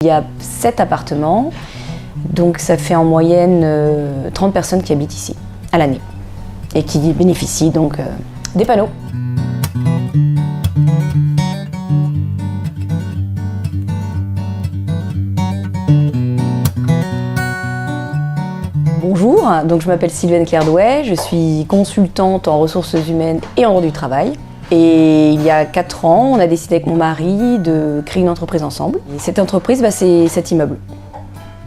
Il y a 7 appartements, donc ça fait en moyenne 30 personnes qui habitent ici à l'année et qui bénéficient donc des panneaux. Bonjour, donc je m'appelle Sylvaine Claire-Douet, je suis consultante en ressources humaines et en droit du travail. Et il y a 4 ans, on a décidé avec mon mari de créer une entreprise ensemble. Et cette entreprise, c'est cet immeuble.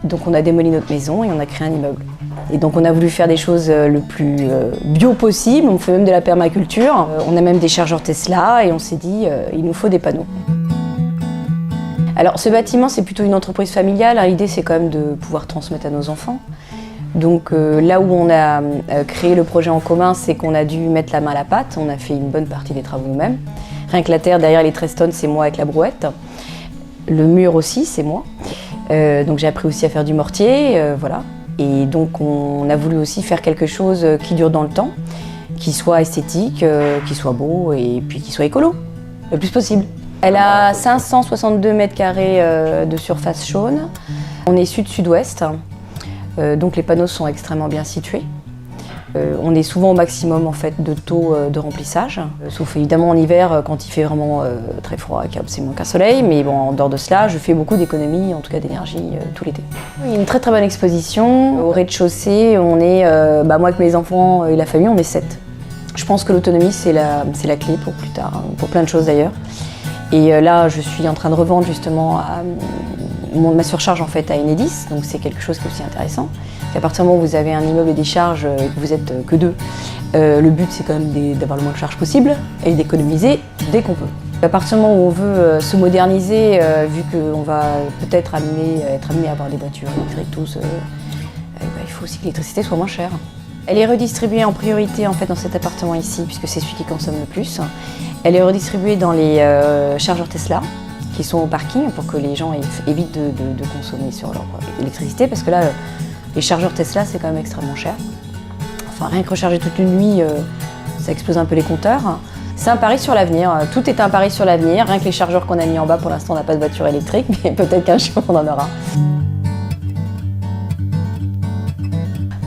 Donc on a démoli notre maison et on a créé un immeuble. Et donc on a voulu faire des choses le plus bio possible, on fait même de la permaculture. On a même des chargeurs Tesla et on s'est dit il nous faut des panneaux. Alors ce bâtiment, c'est plutôt une entreprise familiale. L'idée, c'est quand même de pouvoir transmettre à nos enfants. Donc là où on a créé le projet en commun, c'est qu'on a dû mettre la main à la pâte. On a fait une bonne partie des travaux nous-mêmes. Rien que la terre derrière les 13 tonnes, c'est moi avec la brouette. Le mur aussi, c'est moi. Donc j'ai appris aussi à faire du mortier, voilà. Et donc on a voulu aussi faire quelque chose qui dure dans le temps, qui soit esthétique, qui soit beau et puis qui soit écolo, le plus possible. Elle a 562 mètres carrés de surface chaude. On est sud-sud-ouest. Donc les panneaux sont extrêmement bien situés. On est souvent au maximum en fait, de taux de remplissage, sauf évidemment en hiver quand il fait vraiment très froid et qu'il n'y a absolument qu'un soleil, mais bon, en dehors de cela, je fais beaucoup d'économies, en tout cas d'énergie, tout l'été. Il y a une très très bonne exposition. Au rez-de-chaussée, on est, moi avec mes enfants et la famille, on est 7. Je pense que l'autonomie c'est la clé pour plus tard, pour plein de choses d'ailleurs. Et là, je suis en train de revendre justement ma surcharge en fait à Enedis, donc c'est quelque chose qui est aussi intéressant. À partir du moment où vous avez un immeuble et des charges et que vous êtes que 2, le but c'est quand même d'avoir le moins de charges possible et d'économiser dès qu'on peut. À partir du moment où on veut se moderniser, vu qu'on va peut-être être amené à avoir des voitures électriques tous, il faut aussi que l'électricité soit moins chère. Elle est redistribuée en priorité en fait dans cet appartement ici, puisque c'est celui qui consomme le plus. Elle est redistribuée dans les chargeurs Tesla, qui sont au parking pour que les gens évitent de consommer sur leur électricité, parce que là, les chargeurs Tesla, c'est quand même extrêmement cher. Enfin, rien que recharger toute une nuit, ça explose un peu les compteurs. C'est un pari sur l'avenir, tout est un pari sur l'avenir, rien que les chargeurs qu'on a mis en bas, pour l'instant, on n'a pas de voiture électrique, mais peut-être qu'un jour, on en aura.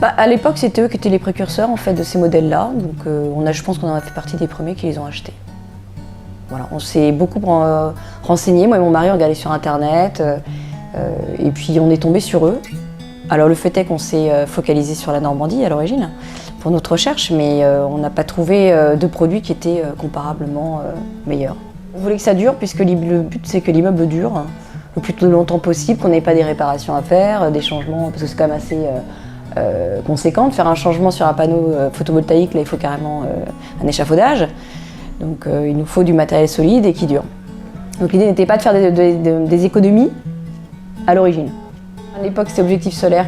À l'époque, c'était eux qui étaient les précurseurs en fait, de ces modèles-là, donc je pense qu'on en a fait partie des premiers qui les ont achetés. Voilà, on s'est beaucoup renseigné, moi et mon mari, on regardait sur internet, et puis on est tombé sur eux. Alors le fait est qu'on s'est focalisé sur la Normandie à l'origine, pour notre recherche, mais on n'a pas trouvé de produits qui étaient comparablement meilleurs. On voulait que ça dure, puisque le but c'est que l'immeuble dure le plus longtemps possible, qu'on n'ait pas des réparations à faire, des changements, parce que c'est quand même assez conséquent de faire un changement sur un panneau photovoltaïque, là il faut carrément un échafaudage. Donc il nous faut du matériel solide et qui dure. Donc l'idée n'était pas de faire des économies à l'origine. À l'époque, c'était Objectif Solaire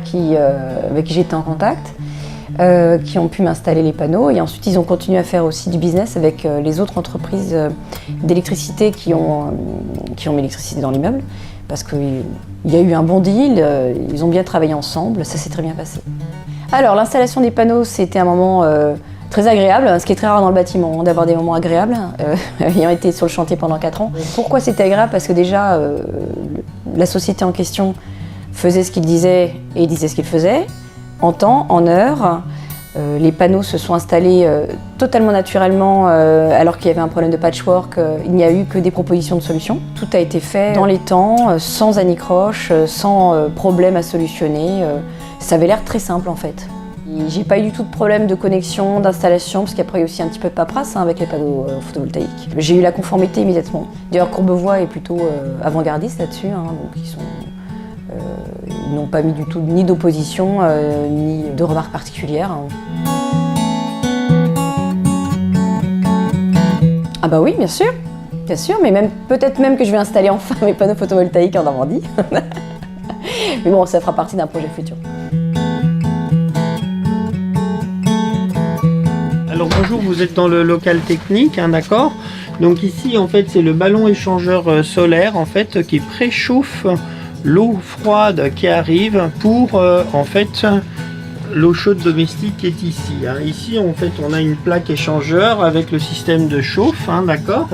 avec qui j'étais en contact, qui ont pu m'installer les panneaux. Et ensuite, ils ont continué à faire aussi du business avec les autres entreprises d'électricité qui ont mis l'électricité dans l'immeuble. Parce qu'il y a eu un bon deal, ils ont bien travaillé ensemble, ça s'est très bien passé. Alors l'installation des panneaux, c'était un moment très agréable, ce qui est très rare dans le bâtiment, d'avoir des moments agréables, ayant été sur le chantier pendant 4 ans. Pourquoi c'était agréable? Parce que déjà, la société en question faisait ce qu'il disait et il disait ce qu'il faisait, en temps, en heure. Les panneaux se sont installés totalement naturellement alors qu'il y avait un problème de patchwork. Il n'y a eu que des propositions de solutions. Tout a été fait dans les temps, sans anicroche, sans problème à solutionner. Ça avait l'air très simple en fait. J'ai pas eu du tout de problème de connexion, d'installation, parce qu'après il y a aussi un petit peu de paperasse avec les panneaux photovoltaïques. J'ai eu la conformité immédiatement. D'ailleurs Courbevoie est plutôt avant-gardiste là-dessus, donc ils n'ont pas mis du tout ni d'opposition, ni de remarques particulières. Ah bah oui, bien sûr, mais peut-être même que je vais installer enfin mes panneaux photovoltaïques en Normandie. Mais bon, ça fera partie d'un projet futur. Alors bonjour, vous êtes dans le local technique, d'accord. Donc ici, en fait, c'est le ballon échangeur solaire, en fait, qui préchauffe l'eau froide qui arrive pour, en fait, l'eau chaude domestique qui est ici. Ici, en fait, on a une plaque échangeur avec le système de chauffe, d'accord.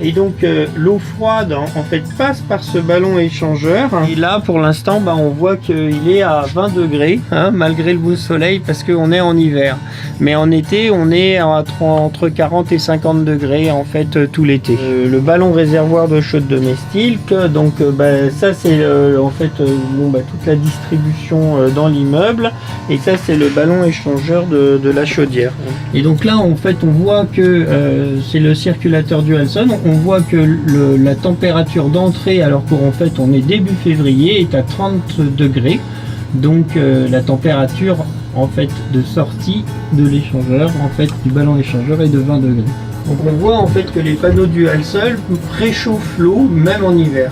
Et donc l'eau froide en fait passe par ce ballon échangeur. Et là pour l'instant on voit qu'il est à 20 degrés hein, malgré le beau soleil parce qu'on est en hiver. Mais en été on est entre 40 et 50 degrés en fait tout l'été. Le ballon réservoir d'eau chaude domestique, donc ça c'est en fait toute la distribution dans l'immeuble. Et ça c'est le ballon échangeur de la chaudière. Et donc là en fait on voit que c'est le circulateur Dualson. On voit que la température d'entrée, alors qu'en fait on est début février, est à 30 degrés. Donc la température en fait de sortie de l'échangeur, en fait du ballon échangeur, est de 20 degrés. Donc on voit en fait que les panneaux Dualson préchauffent l'eau même en hiver.